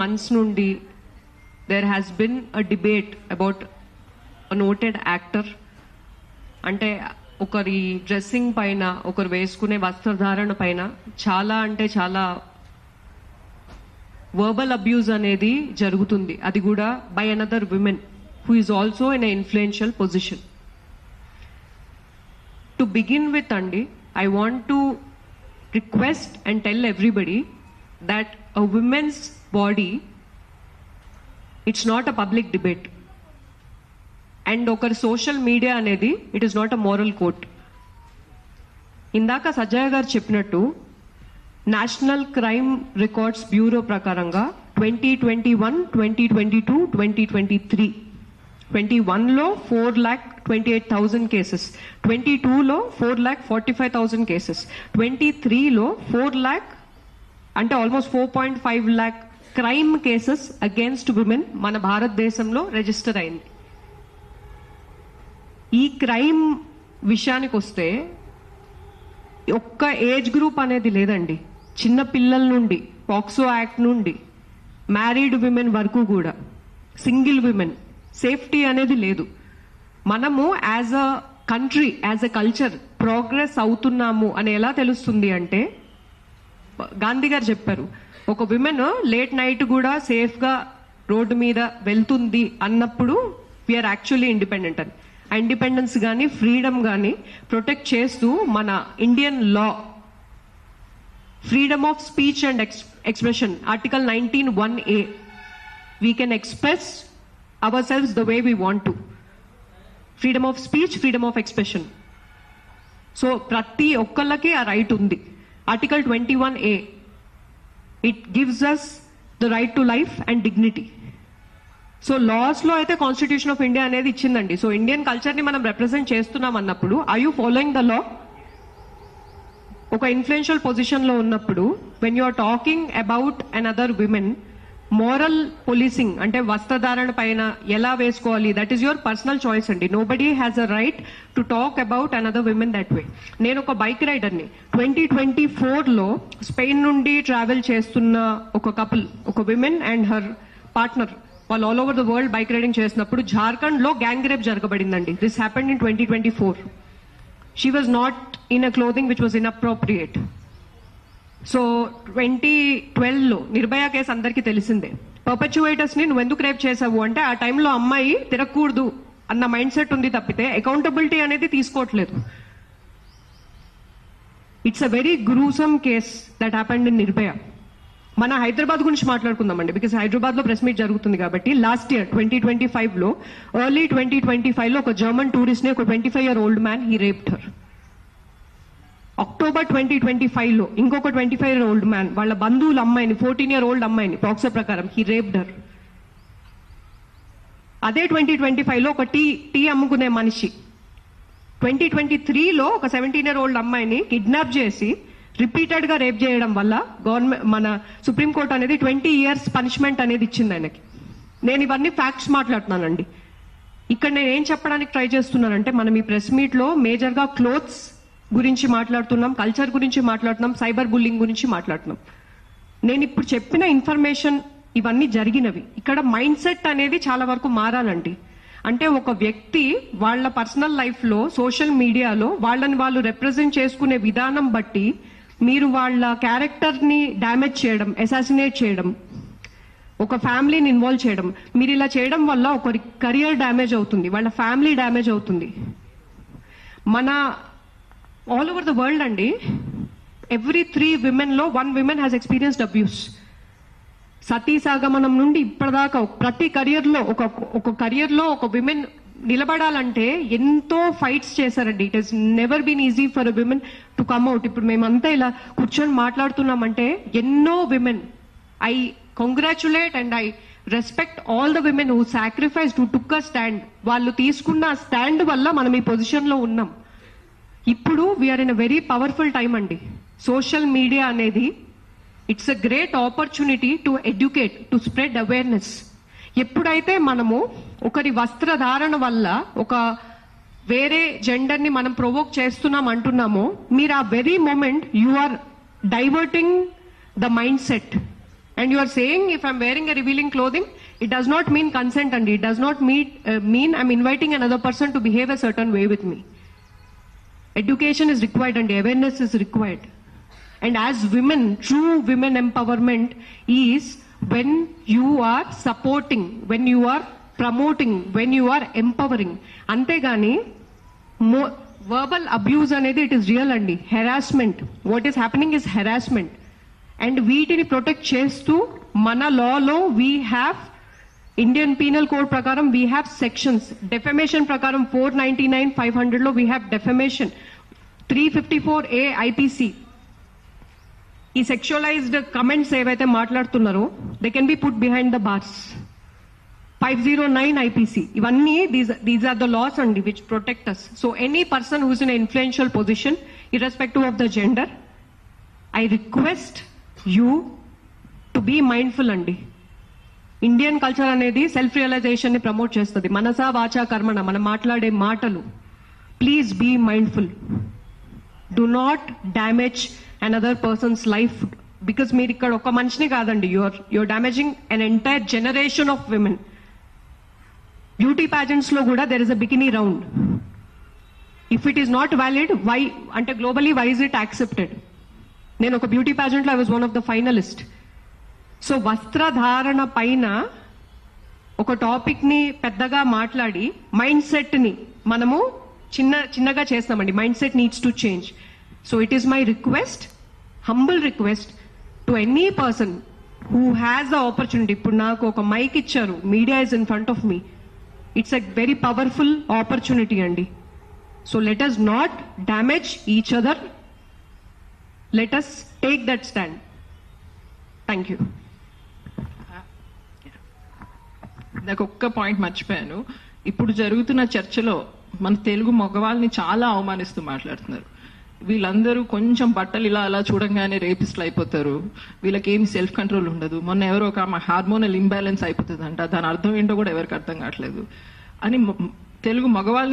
months nundi there has been a debate about a noted actor అంటే ఒకరి dressing పైన ఒకరు వేసుకునే వస్త్రధారణ పైన చాలా అంటే చాలా వర్బల్ అబ్యూజ్ అనేది జరుగుతుంది, అది కూడా by another women who is also in a influential position. To begin with అండి, I want to request and tell everybody that a women's body, it's not a public debate, and okar social media anedi it is not a moral code. Indaka Sajaya garu cheppinattu National Crime Records Bureau prakaranga 2021, 2022, 2023 21 లో 4,28,000 cases, 22 లో 4,45,000 cases, 23 లో 4 lakh అంటే almost 4.5 lakh crime cases against women మన భారతదేశంలో register అయింది. ఈ crime విషయానికి వస్తే ఒక్క ఏజ్ గ్రూప్ అనేది లేదండి. చిన్న పిల్లల నుండి, పాక్సో యాక్ట్ నుండి మ్యారీడ్ విమెన్ వరకు కూడా, సింగిల్ విమెన్ సేఫ్టీ అనేది లేదు. మనము as a country, as a culture progress అవుతున్నాము అని ఎలా తెలుస్తుంది అంటే, గాంధీ గారు చెప్పారు, ఒక విమెన్ లేట్ నైట్ కూడా సేఫ్ గా రోడ్డు మీద వెళ్తుంది అన్నప్పుడు వీఆర్ యాక్చువల్లీ ఇండిపెండెంట్ అని. ఆ ఇండిపెండెన్స్ కానీ ఫ్రీడమ్ కానీ ప్రొటెక్ట్ చేస్తూ మన Indian law freedom of speech and expression article 19(1)(a, we can express our selves the way we want to. Freedom of speech, freedom of expression. So ప్రతి ఒక్కళ్ళకి ఆ right ఉంది. Article 21(a), it gives us the right to life and dignity. So laws లో అయితే constitution of India అనేది ఇచ్చిందండి. So Indian culture ని మనం represent చేస్తున్నాం అన్నప్పుడు, are you following the law? ఒక ఇన్ఫ్లుయెన్షియల్ పొజిషన్ లో ఉన్నప్పుడు when you are talking about another women, moral policing అంటే వస్త్రధారణ పైన ఎలా వేసుకోవాలి, that is your personal choice అండి. Nobody has a right to talk about another women that way. నేను ఒక బైక్ రైడర్ని. 2024లో స్పెయిన్ నుండి ట్రావెల్ చేస్తున్న ఒక కపుల్, ఒక విమెన్ అండ్ హర్ పార్ట్నర్, వాళ్ళు all over the world bike riding చేసినప్పుడు జార్ఖండ్ లో గ్యాంగ్ రేప్ జరగబడిందండి. This happened in 2024. She was not in a clothing which was inappropriate. So 2012లో నిర్భయ కేసు అందరికీ తెలిసిందే. పర్పెచువేటర్స్ ని నువ్వు ఎందుకు రేప్ చేసావు అంటే, ఆ టైంలో అమ్మాయి తిరగకూడదు అన్న మైండ్ సెట్ ఉంది తప్పితే అకౌంటబిలిటీ అనేది తీసుకోవట్లేదు. It's a very gruesome case that happened in Nirbhaya. మన హైదరాబాద్ గురించి మాట్లాడుకుందామండి, బికాస్ హైదరాబాద్ లో ప్రెస్ మీట్ జరుగుతుంది కాబట్టి. లాస్ట్ ఇయర్ 2025లో, ఎర్లీ 2025లో ఒక జర్మన్ టూరిస్ట్ ని, ఒక 25-year-old man, he raped her. October 2025లో ఇంకొక 25-year-old మ్యాన్ వాళ్ళ బంధువుల అమ్మాయిని, 14-year-old అమ్మాయిని పాక్సో ప్రకారం హీ రేప్డ్ హర్. అదే 2025లో ఒక టీ అమ్ముకునే మనిషి 2023లో ఒక 17-year-old అమ్మాయిని కిడ్నాప్ చేసి రిపీటెడ్ గా రేప్ చేయడం వల్ల గవర్నమెంట్, మన సుప్రీంకోర్టు అనేది 20 years పనిష్మెంట్ అనేది ఇచ్చింది ఆయనకి. నేను ఇవన్నీ ఫ్యాక్ట్స్ మాట్లాడుతున్నానండి. ఇక్కడ నేను ఏం చెప్పడానికి ట్రై చేస్తున్నానంటే, మనం ఈ ప్రెస్ మీట్ లో మేజర్ గా క్లోత్స్ గురించి మాట్లాడుతున్నాం, కల్చర్ గురించి మాట్లాడుతున్నాం, సైబర్ బుల్లింగ్ గురించి మాట్లాడుతున్నాం. నేను ఇప్పుడు చెప్పిన ఇన్ఫర్మేషన్ ఇవన్నీ జరిగినవి. ఇక్కడ మైండ్ సెట్ అనేది చాలా వరకు మారాలండి. అంటే ఒక వ్యక్తి వాళ్ళ పర్సనల్ లైఫ్ లో, సోషల్ మీడియాలో వాళ్ళని వాళ్ళు రిప్రజెంట్ చేసుకునే విధానం బట్టి మీరు వాళ్ళ క్యారెక్టర్ ని డ్యామేజ్ చేయడం, అసాసినేట్ చేయడం, ఒక ఫ్యామిలీని ఇన్వాల్వ్ చేయడం, మీరు ఇలా చేయడం వల్ల ఒకరి కెరియర్ డ్యామేజ్ అవుతుంది, వాళ్ళ ఫ్యామిలీ డ్యామేజ్ అవుతుంది. మన ఆల్ ఓవర్ ద వరల్డ్ అండి, ఎవ్రీ 3 women లో 1 woman హ్యాస్ ఎక్స్పీరియన్స్డ్ అబ్యూస్. సతీ సాగమనం నుండి ఇప్పటిదాకా ప్రతి కెరియర్ లో, ఒక కెరియర్ లో ఒక విమెన్ నిలబడాలంటే ఎంతో ఫైట్స్ చేశారండి. It has never been easy for a women to come out. ఇప్పుడు మేమంతా ఇలా కూర్చొని మాట్లాడుతున్నామంటే ఎన్నో women, I congratulate and I respect all the women who sacrifice, who took a stand. వాళ్ళు తీసుకున్న స్టాండ్ వల్ల మనం ఈ పొజిషన్ లో ఉన్నాం. ఇప్పుడు we are in a very powerful time అండి. సోషల్ మీడియా అనేది it's a great opportunity to educate, to spread awareness. ఎప్పుడైతే మనము ఒకరి వస్త్రధారణ వల్ల ఒక వేరే జెండర్ ని మనం ప్రొవోక్ చేస్తున్నాం అంటున్నామో, మీరు ఆ very moment you are diverting the mind set And you are saying if I'm wearing a revealing clothing, it does not mean consent, and it does not mean I'm inviting another person to behave a certain way with me. Education is required and awareness is required. And as women, true women empowerment is when you are supporting, when you are promoting, when you are empowering. Antegani verbal abuse anedi, it is real andi. Harassment, what is happening is harassment. And వీటిని protect చేస్తూ మన లాలో we have Indian penal code ప్రకారం we have sections. Defamation ప్రకారం 499, 500 లో we have defamation. 354A IPC ఈ సెక్షువలైజ్డ్ comments ఏవైతే మాట్లాడుతున్నారో they can be put behind the bars. 509 IPC ఇవన్నీ దీస్ ఆర్ ద లాస్ అండి which protect us. So any person who's in influential position irrespective of the gender, I request you to be mindful అండి. Indian culture అనేది self realization ని promote చేస్తుంది. మనసా వాచా కర్మణ, మనం మాట్లాడే మాటలు. Please be mindful. Do not damage another person's life, because మీరు ఇక్కడ ఒక మనిషిని కాదండి, you're damaging an entire generation of women. Beauty pageants లో కూడా there is a bikini round. If it is not valid, why అంటే globally why is it accepted? నేను ఒక బ్యూటీ ప్యాజెంట్ లో I was one of the finalist. So వస్త్రధారణ పైన ఒక topic ని పెద్దగా మాట్లాడి మైండ్ సెట్ ని మనము చిన్నగా చేస్తామండి. Mind set needs to change. So it is my request, humble request to any person who has the opportunity. ఇప్పుడు నాకు ఒక మైక్ ఇచ్చారు, media is in front of me. It's a very powerful opportunity అండి. So let us not damage each other. Let us take that stand. Thank you. నాకు ఒక్క point మర్చిపోయాను. ఇప్పుడు జరుగుతున్న చర్చలో మన తెలుగు మగవాళ్ళని చాలా అవమానిస్తూ మాట్లాడుతున్నారు. వీళ్ళందరూ కొంచెం బట్టలు ఇలా అలా చూడంగానే రేపిస్ట్లు అయిపోతారు, వీళ్ళకి ఏమి సెల్ఫ్ కంట్రోల్ ఉండదు, మొన్న ఎవరో ఒక హార్మోనల్ ఇంబ్యాలెన్స్ అయిపోతుందంట, దాని అర్థం ఏంటో కూడా ఎవరికి అర్థం కావట్లేదు అని తెలుగు మగవాళ్ళని